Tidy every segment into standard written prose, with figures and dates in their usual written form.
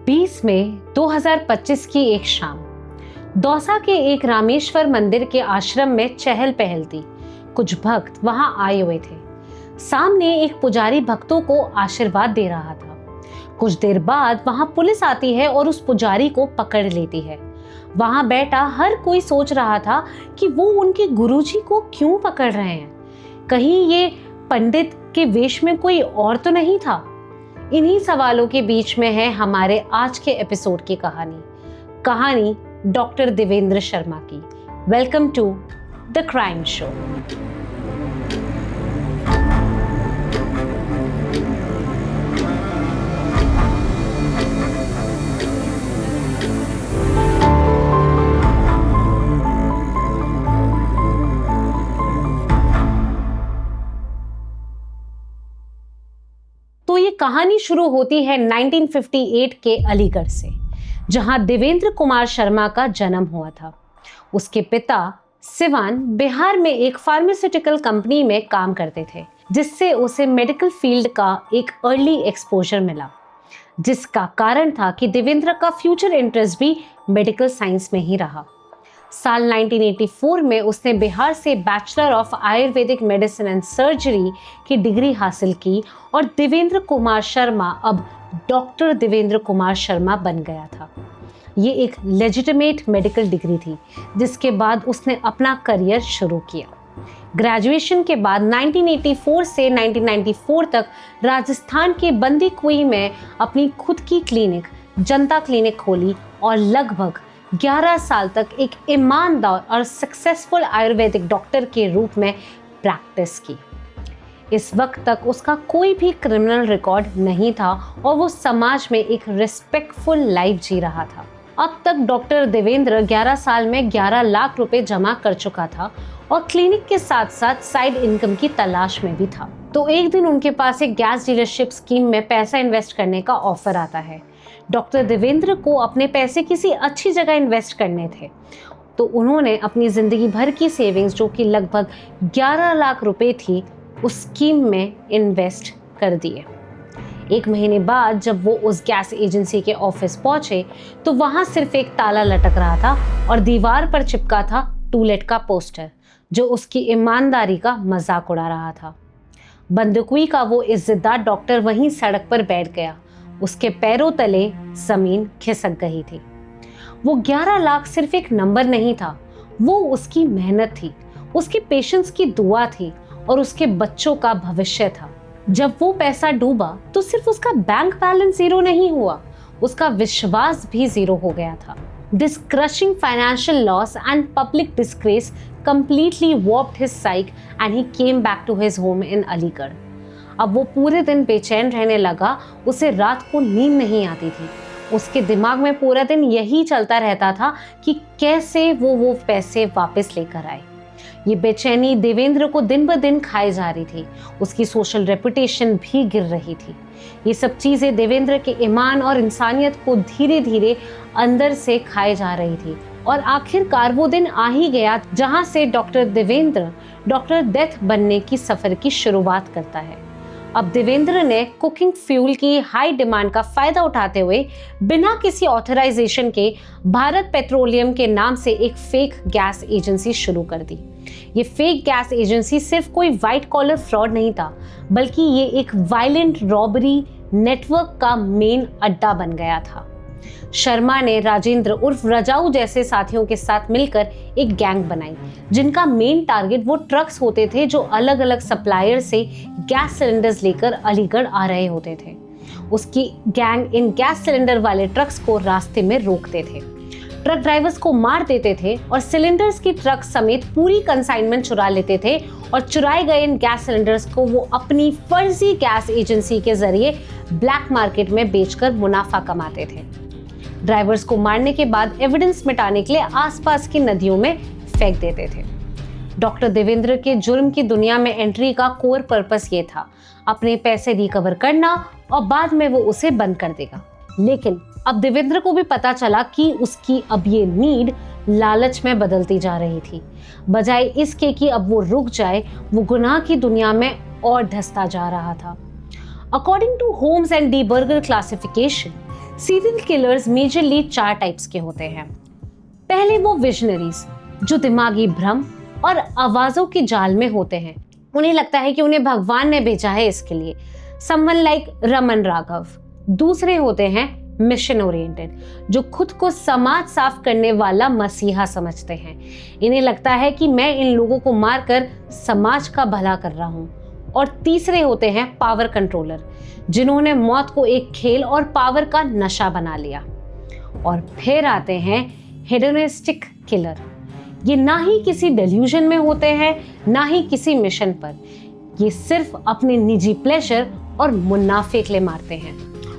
20 मई 2025 की एक शाम दौसा के एक रामेश्वर मंदिर के आश्रम में चहल पहल थी। कुछ भक्त वहां आए हुए थे। सामने एक पुजारी भक्तों को आशीर्वाद दे रहा था। कुछ देर बाद वहां पुलिस आती है और उस पुजारी को पकड़ लेती है। वहां बैठा हर कोई सोच रहा था कि वो उनके गुरुजी को क्यों पकड़ रहे हैं। कहीं ये पंडित के वेश में कोई और तो नहीं था। इन्हीं सवालों के बीच में है हमारे आज के एपिसोड की कहानी डॉक्टर देवेंद्र शर्मा की। Welcome to the crime show. तो ये कहानी शुरू होती है 1958 के अलीगढ़ से, जहां देवेंद्र कुमार शर्मा का जन्म हुआ था। उसके पिता सिवान बिहार में एक फार्मास्यूटिकल कंपनी में काम करते थे, जिससे उसे मेडिकल फील्ड का एक अर्ली एक्सपोजर मिला, जिसका कारण था कि देवेंद्र का फ्यूचर इंटरेस्ट भी मेडिकल साइंस में ही रहा। साल 1984 में उसने बिहार से bachelor of Ayurvedic medicine and surgery की डिग्री हासिल की और देवेंद्र कुमार शर्मा अब डॉक्टर देवेंद्र कुमार शर्मा बन गया था। ये एक लेजिटिमेट मेडिकल डिग्री थी, जिसके बाद उसने अपना करियर शुरू किया। ग्रेजुएशन के बाद 1984 से 1994 तक राजस्थान के बंदी कुई में अपनी खुद की क्लिनिक जनता क्लिनिक खोली और लगभग 11 साल तक एक ईमानदार और सक्सेसफुल आयुर्वेदिक डॉक्टर के रूप में प्रैक्टिस की। इस वक्त तक उसका कोई भी क्रिमिनल रिकॉर्ड नहीं था और वो समाज में एक रिस्पेक्टफुल लाइफ जी रहा था। अब तक डॉक्टर देवेंद्र 11 साल में 11 लाख रुपए जमा कर चुका था और क्लिनिक के साथ साथ साइड इनकम की तलाश में भी था। तो एक दिन उनके पास एक गैस डीलरशिप स्कीम में पैसा इन्वेस्ट करने का ऑफर आता है। डॉक्टर देवेंद्र को अपने पैसे किसी अच्छी जगह इन्वेस्ट करने थे, तो उन्होंने अपनी जिंदगी भर की सेविंग्स, जो कि लगभग 11 लाख रुपए थी, उस स्कीम में इन्वेस्ट कर दिए। एक महीने बाद जब वो उस गैस एजेंसी के ऑफिस पहुंचे तो वहां सिर्फ एक ताला लटक रहा था और दीवार पर चिपका था टू लेट का पोस्टर, जो उसकी ईमानदारी का मजाक उड़ा रहा था। बंदुकुई का वो इज्जतदार डॉक्टर वहीं सड़क पर बैठ गया। उसके पैरों तले जमीन खिसक गई थी। वो 11 लाख सिर्फ एक नंबर नहीं था, वो उसकी मेहनत थी, उसके पेशेंट्स की दुआ थी और उसके बच्चों का भविष्य था। जब वो पैसा डूबा तो सिर्फ उसका बैंक बैलेंस जीरो नहीं हुआ, उसका विश्वास भी जीरो हो गया था। This crushing financial loss and public disgrace completely warped his psyche and he came back to his home in Aligarh. अब वो पूरे दिन बेचैन रहने लगा। उसे रात को नींद नहीं आती थी। उसके दिमाग में पूरा दिन यही चलता रहता था कि कैसे वो पैसे वापस लेकर आए। ये बेचैनी देवेंद्र को दिन ब दिन खाए जा रही थी। उसकी सोशल रेपुटेशन भी गिर रही थी। ये सब चीजें देवेंद्र के ईमान और इंसानियत को धीरे धीरे अंदर से खाए जा रही थी और आखिरकार वो दिन आ ही गया जहां से डॉक्टर देवेंद्र डॉक्टर डेथ बनने की सफर की शुरुआत करता है। अब देवेंद्र ने कुकिंग फ्यूल की हाई डिमांड का फायदा उठाते हुए बिना किसी ऑथराइजेशन के भारत पेट्रोलियम के नाम से एक फेक गैस एजेंसी शुरू कर दी। ये फेक गैस एजेंसी सिर्फ कोई व्हाइट कॉलर फ्रॉड नहीं था, बल्कि ये एक वायलेंट रॉबरी नेटवर्क का मेन अड्डा बन गया था। शर्मा ने राजेंद्र उर्फ रजाऊ जैसे साथियों के साथ मिलकर एक गैंग बनाई, जिनका मेन टारगेट वो ट्रक्स होते थे जो अलग अलग सप्लायर से गैस सिलेंडर्स लेकर अलीगढ़ आ रहे होते थे। उसकी गैंग इन गैस सिलेंडर वाले ट्रक्स को रास्ते में रोकते थे, ट्रक ड्राइवर्स को मार देते थे और सिलेंडर्स की ट्रक समेत पूरी कंसाइनमेंट चुरा लेते थे और चुराए गए इन गैस सिलेंडर्स को वो अपनी फर्जी गैस एजेंसी के जरिए ब्लैक मार्केट में बेचकर मुनाफा कमाते थे। ड्राइवर्स को मारने के बाद एविडेंस मिटाने के लिए आसपास की नदियों में फेंक देते थे। डॉक्टर देवेंद्र के जुर्म की दुनिया में एंट्री का कोर पर्पस ये था, अपने पैसे रिकवर करना और बाद में वो उसे बंद कर देगा। लेकिन अब देवेंद्र को भी पता चला कि उसकी अब ये नीड लालच में बदलती जा रही थी। बजाय इसके कि अब वो रुक जाए, वो गुनाह की दुनिया में और धंसता जा रहा था। According to Holmes and De Burger classification, serial killers majorly 4 types के होते हैं। पहले वो विजनरीज जो दिमागी भ्रम और आवाजों के जाल में होते हैं। उन्हें लगता है कि उन्हें भगवान ने भेजा है इसके लिए। Someone like Raman Raghav. दूसरे होते हैं मिशन ओरिएंटेड जो खुद को समाज साफ करने वाला मसीहा समझते हैं। इन्हें लगता है कि मैं इन लोगों को मारकर समाज का भला कर रहा हूं। और तीसरे होते हैं पावर कंट्रोलर जिन्होंने मौत को एक खेल और पावर का नशा बना लिया। और फिर आते हैं हेडोनिस्टिक किलर। ये ना ही किसी डेल्यूजन में होते हैं ना ही किसी मिशन पर। ये सिर्फ अपने निजी प्लेजर और मुनाफे के लिए मारते हैं।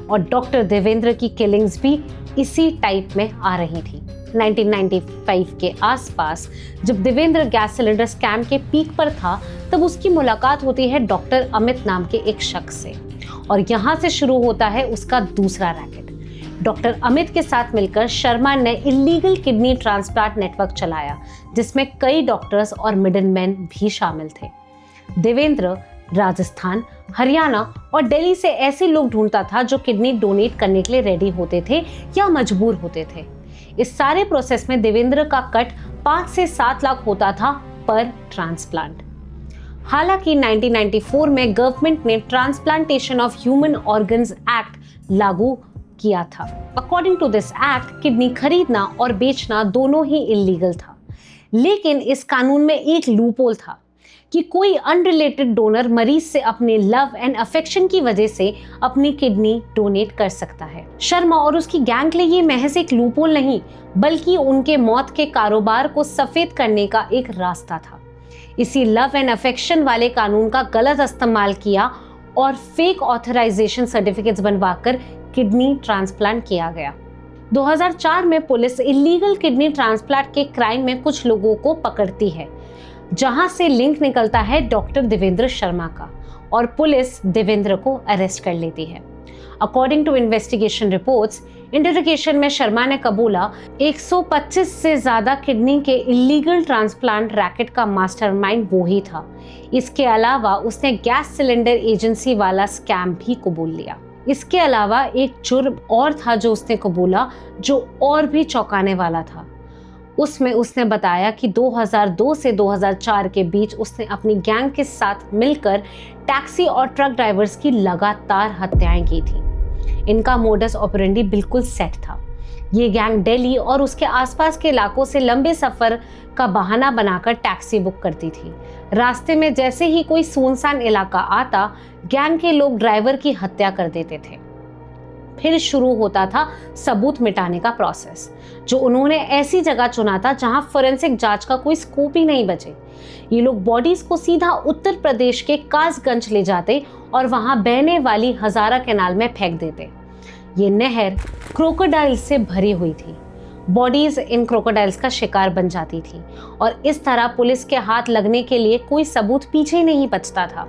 और डॉक्टर देवेंद्र की किलिंग्स भी इसी टाइप में आ रही थी। 1995 के आसपास जब देवेंद्र गैस सिलेंडर स्कैम के पीक पर था तब उसकी मुलाकात होती है डॉक्टर अमित नाम के एक शख्स से। और यहाँ से शुरू होता है उसका दूसरा रैकेट। डॉक्टर अमित के साथ मिलकर शर्मा ने इलीगल किडनी ट्रांसप्लांट नेटवर्क चलाया जिसमें कई डॉक्टर्स और मिडलमैन भी शामिल थे। देवेंद्र राजस्थान, हरियाणा और दिल्ली से ऐसे लोग ढूंढता था जो किडनी डोनेट करने के लिए रेडी होते थे या मजबूर होते थे। इस सारे प्रोसेस में देवेंद्र का कट 5 से 7 लाख होता था पर ट्रांसप्लांट। हालांकि 1994 में गवर्नमेंट ने transplantation of human organs act लागू किया था। According to this act kidney खरीदना और बेचना दोनों ही इलीगल था। लेकिन इस कानून में एक लूपहोल था कि कोई अनरिलेटेड डोनर मरीज से अपने लव एंड अफेक्शन की वजह से अपनी किडनी डोनेट कर सकता है। शर्मा और उसकी गैंग के लिए ये महज एक लूपहोल नहीं बल्कि उनके मौत के कारोबार को सफेद करने का एक रास्ता था। इसी लव एंड अफेक्शन वाले कानून का गलत इस्तेमाल किया और फेक ऑथराइजेशन सर्टिफिकेट्स बनवाकर किडनी ट्रांसप्लांट किया गया। 2004 में पुलिस इलीगल किडनी ट्रांसप्लांट के क्राइम में कुछ लोगों को पकड़ती है जहां से लिंक निकलता है डॉक्टर देवेंद्र शर्मा का और पुलिस देवेंद्र को अरेस्ट कर लेती है। According to investigation reports, interrogation में शर्मा ने कबूला 125 से ज्यादा किडनी के इलीगल ट्रांसप्लांट रैकेट का मास्टरमाइंड वो ही था। इसके अलावा उसने गैस सिलेंडर एजेंसी वाला स्कैम भी कबूल लिया। इसके अलावा एक जुर्म और था जो उसने कबूला जो और भी चौंकाने वाला था। उसमें उसने बताया कि 2002 से 2004 के बीच उसने अपनी गैंग के साथ मिलकर टैक्सी और ट्रक ड्राइवर्स की लगातार हत्याएं की थी। इनका मोडस ऑपरेंडी बिल्कुल सेट था। ये गैंग दिल्ली और उसके आसपास के इलाकों से लंबे सफर का बहाना बनाकर टैक्सी बुक करती थी। रास्ते में जैसे ही कोई सुनसान इलाका आता, गैंग के लोग ड्राइवर की हत्या कर देते थे। फिर शुरू होता था सबूत मिटाने का प्रोसेस, जो उन्होंने ऐसी जगह चुना था जहां फोरेंसिक जांच का कोई स्कोप ही नहीं बचे। ये लोग बॉडीज को सीधा उत्तर प्रदेश के कासगंज ले जाते और वहां बहने वाली हजारा कैनाल में फेंक देते। ये नहर क्रोकोडाइल से भरी हुई थी। बॉडीज इन क्रोकोडाइल्स का शिकार बन जाती थी और इस तरह पुलिस के हाथ लगने के लिए कोई सबूत पीछे नहीं बचता था।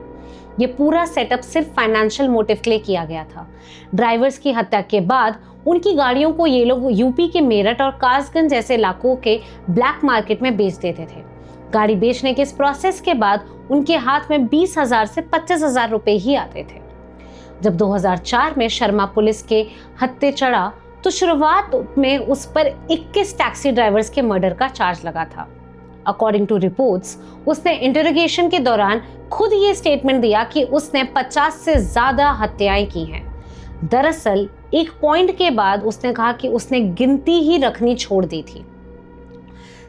ये पूरा सेटअप सिर्फ फाइनेंशियल मोटिव के लिए किया गया था। ड्राइवर्स की हत्या के बाद उनकी गाड़ियों को ये लोग यूपी के मेरठ और कासगंज जैसे इलाकों के ब्लैक मार्केट में बेच देते थे। गाड़ी बेचने के इस प्रोसेस के बाद उनके हाथ में 20,000 से 25,000 रुपए ही आते थे। जब 2004 में शर्मा पुलिस के हत्थे चढ़ा तो शुरुआत में उस पर 21 टैक्सी ड्राइवर्स के मर्डर का चार्ज लगा था। अकॉर्डिंग टू रिपोर्ट्स, उसने इंटरोगेशन के दौरान खुद ये स्टेटमेंट दिया कि उसने 50 से ज्यादा हत्याएं की हैं। दरअसल एक पॉइंट के बाद उसने कहा कि उसने गिनती ही रखनी छोड़ दी थी।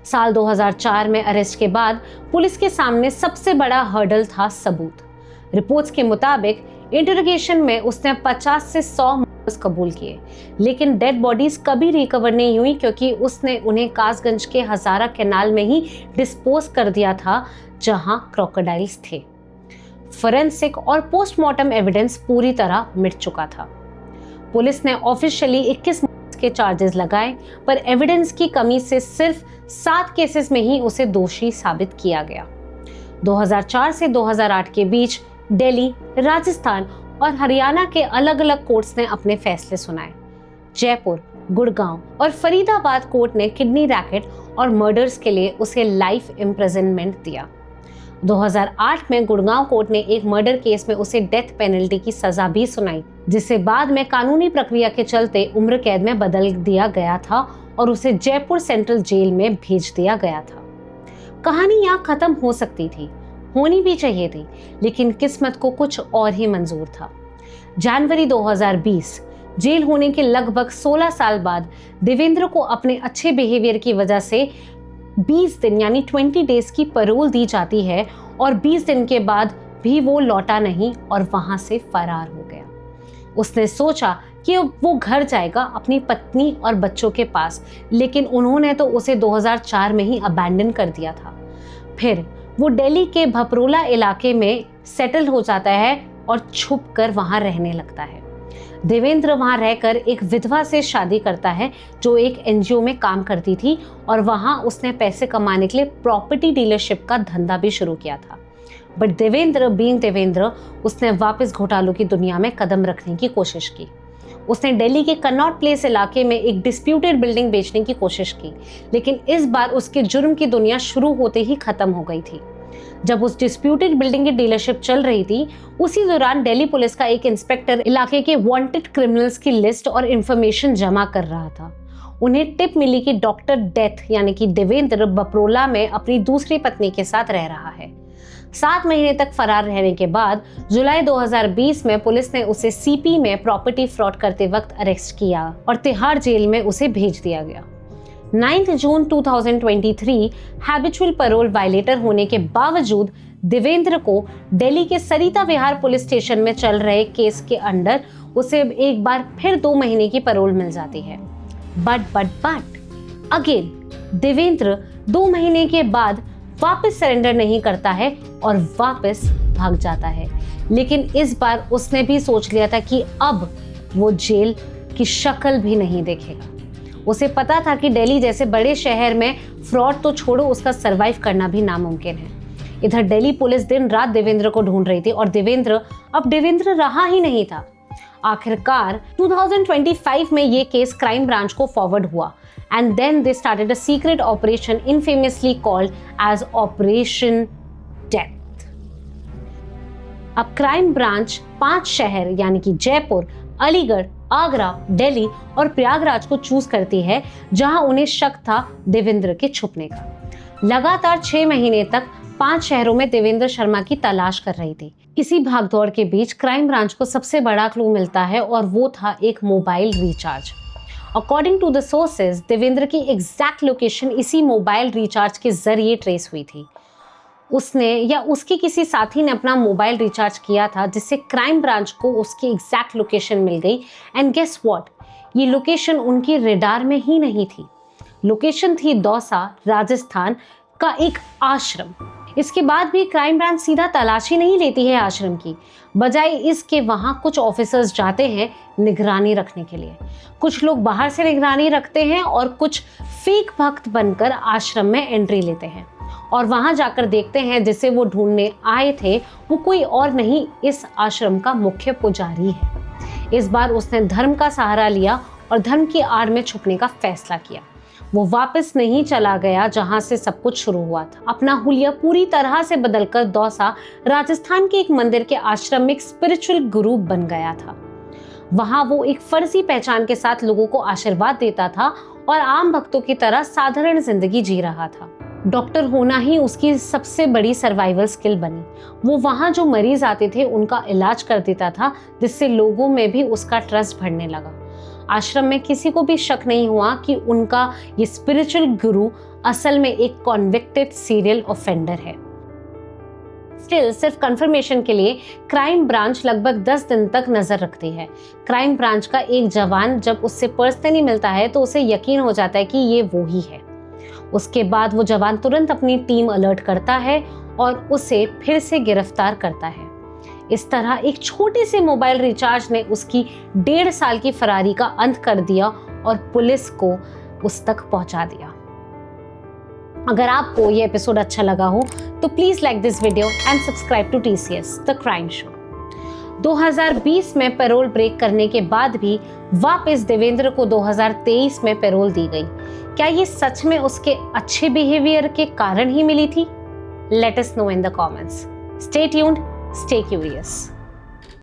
साल 2004 में अरेस्ट के बाद पुलिस के सामने सबसे बड़ा हर्डल था सबूत। रिपोर्ट्स के मुताबिक इंटरोगेशन में उसने 50 से 100 मर्डर्स कबूल किए, लेकिन डेड बॉडीज कभी रिकवर नहीं हुई क्योंकि उसने उन्हें कासगंज के हजारा कैनाल में ही डिस्पोज कर दिया था जहां क्रोकोडाइल्स थे। फोरेंसिक और पोस्टमार्टम एविडेंस पूरी तरह मिट चुका था। पुलिस ने ऑफिशियली 21 के चार्जेस लगाए, पर एविडेंस की कमी से सिर्फ 7 केसेस में ही उसे दोषी साबित किया गया। 2004 से 2008 के बीच दिल्ली, राजस्थान और हरियाणा के अलग अलग कोर्ट्स ने अपने फैसले सुनाए। जयपुर, गुड़गांव और फरीदाबाद कोर्ट ने किडनी रैकेट और मर्डर्स के लिए उसे लाइफ इम्प्रिजनमेंट दिया। 2008 में गुड़गांव कोर्ट ने एक मर्डर केस में उसे डेथ पेनल्टी की सजा भी सुनाई, जिसे बाद में कानूनी प्रक्रिया के चलते उम्र कैद में बदल दिया गया था और उसे जयपुर सेंट्रल जेल में भेज दिया गया था। कहानी यहाँ खत्म हो सकती थी, होनी भी चाहिए थी, लेकिन किस्मत को कुछ और ही मंजूर था। जनवरी 2020 जेल होने के लगभग 16 साल बाद देवेंद्र को अपने अच्छे बिहेवियर की वजह से 20 दिन यानी 20 डेज की पैरोल दी जाती है और 20 दिन के बाद भी वो लौटा नहीं और वहां से फरार हो गया। उसने सोचा कि वो घर जाएगा अपनी पत्नी और बच्चों के पास, लेकिन उन्होंने तो उसे 2004 में ही अबैंडन कर दिया था। फिर वो दिल्ली के भपरोला इलाके में सेटल हो जाता है और छुप कर वहां रहने लगता है। देवेंद्र वहां रहकर एक विधवा से शादी करता है जो एक एनजीओ में काम करती थी और वहां उसने पैसे कमाने के लिए प्रॉपर्टी डीलरशिप का धंधा भी शुरू किया था। बट देवेंद्र उसने वापस घोटालों की दुनिया में कदम रखने की कोशिश की। उसने दिल्ली के कनॉट प्लेस इलाके में एक डिस्प्यूटेड बिल्डिंग बेचने की कोशिश की, लेकिन इस बार उसके जुर्म की दुनिया शुरू होते ही खत्म हो गई थी। जब उस डिस्प्यूटेड बिल्डिंग की डीलरशिप चल रही थी, उसी दौरान दिल्ली पुलिस का एक इंस्पेक्टर इलाके के वांटेड क्रिमिनल्स की लिस्ट और इंफॉर्मेशन जमा कर रहा था। उन्हें टिप मिली कि डॉक्टर डेथ यानी कि देवेंद्र बपरोला में अपनी दूसरी पत्नी के साथ रह रहा है। 7 महीने तक फरार रहने के बाद जुलाई 2020 में पुलिस ने उसे सीपी में प्रॉपर्टी फ्रॉड करते वक्त अरेस्ट किया और तिहाड़ जेल में उसे भेज दिया गया। 9 जून 2023 हैबिचुअल पैरोल वायलेटर होने के बावजूद देवेंद्र को दिल्ली के सरिता विहार पुलिस स्टेशन में चल रहे केस के अंडर उसे एक बार फिर 2 महीने की पैरोल मिल जाती है। बट अगेन देवेंद्र 2 महीने के बाद वापस सरेंडर नहीं करता है और वापस भाग जाता है। लेकिन इस बार उसने भी सोच लिया था कि अब वो जेल की शक्ल भी नहीं देखेगा। उसे पता था कि दिल्ली जैसे बड़े शहर में फ्रॉड तो छोड़ो, उसका सरवाइव करना भी नामुमकिन है। इधर दिल्ली पुलिस दिन रात देवेंद्र को ढूंढ रही थी और देवेंद्र रहा ही नहीं था। आखिरकार 2025 में ये केस क्राइम ब्रांच को फॉरवर्ड हुआ and then they started a secret operation infamously called as operation death. अब क्राइम ब्रांच 5 शहर यानी कि जयपुर, अलीगढ़, आगरा, दिल्ली और प्रयागराज को चूज करती है जहां उन्हें शक था देवेंद्र के छुपने का। लगातार 6 महीने तक 5 शहरों में देवेंद्र शर्मा की तलाश कर रही थी। इसी भागदौड़ के बीच क्राइम ब्रांच को सबसे बड़ा क्लू मिलता है और वो था एक mobile recharge. According to the sources Devendra की एग्जैक्ट लोकेशन इसी मोबाइल रिचार्ज के जरिए ट्रेस हुई थी। उसने या उसके किसी साथी ने अपना मोबाइल रिचार्ज किया था, जिससे क्राइम ब्रांच को उसकी एग्जैक्ट लोकेशन मिल गई। एंड गेस व्हाट, ये लोकेशन उनकी रेडार में ही नहीं थी। लोकेशन थी दौसा, राजस्थान का एक आश्रम। इसके बाद भी क्राइम ब्रांच सीधा तलाशी नहीं लेती है आश्रम की, बजाय इसके वहां कुछ ऑफिसर्स जाते हैं निगरानी रखने के लिए। कुछ लोग बाहर से निगरानी रखते हैं और कुछ फेक भक्त बनकर आश्रम में एंट्री लेते हैं और वहां जाकर देखते हैं जिसे वो ढूंढने आए थे वो कोई और नहीं, इस आश्रम का मुख्य पुजारी है। इस बार उसने धर्म का सहारा लिया और धर्म की आड़ में छुपने का फैसला किया। वो वापस नहीं चला गया जहां से सब कुछ शुरू हुआ था। अपना हुलिया पूरी तरह से बदलकर दौसा, राजस्थान के एक मंदिर के आश्रम में एक स्पिरिचुअल गुरु बन गया था। वहां वो एक फर्जी पहचान के साथ लोगों को आशीर्वाद देता था और आम भक्तों की तरह साधारण जिंदगी जी रहा था। डॉक्टर होना ही उसकी सबसे बड़ी सर्वाइवल स्किल बनी। वो वहां जो मरीज आते थे उनका इलाज कर देता था, जिससे लोगों में भी उसका ट्रस्ट बढ़ने लगा। आश्रम में किसी को भी शक नहीं हुआ कि उनका ये स्पिरिचुअल गुरु असल में एक कॉन्विक्टेड सीरियल ऑफेंडर है। स्टिल सिर्फ कंफर्मेशन के लिए क्राइम ब्रांच लगभग 10 दिन तक नजर रखती है। क्राइम ब्रांच का एक जवान जब उससे पर्सनली मिलता है तो उसे यकीन हो जाता है कि ये वो ही है। उसके बाद वो जवान तुरंत अपनी टीम अलर्ट करता है और उसे फिर से गिरफ्तार करता है। इस तरह एक छोटे से मोबाइल रिचार्ज ने उसकी 1.5 साल की फरारी का अंत कर दिया और पुलिस को उस तक पहुंचा दिया। अगर आपको ये एपिसोड अच्छा लगा हो तो please like this video and subscribe to TCS the crime show. 2020 में पैरोल ब्रेक करने के बाद भी वापस देवेंद्र को 2023 में पैरोल दी गई। क्या ये सच में उसके अच्छे बिहेवियर के कारण ही मिली थी? Let us know in the comments. Stay tuned, stay curious.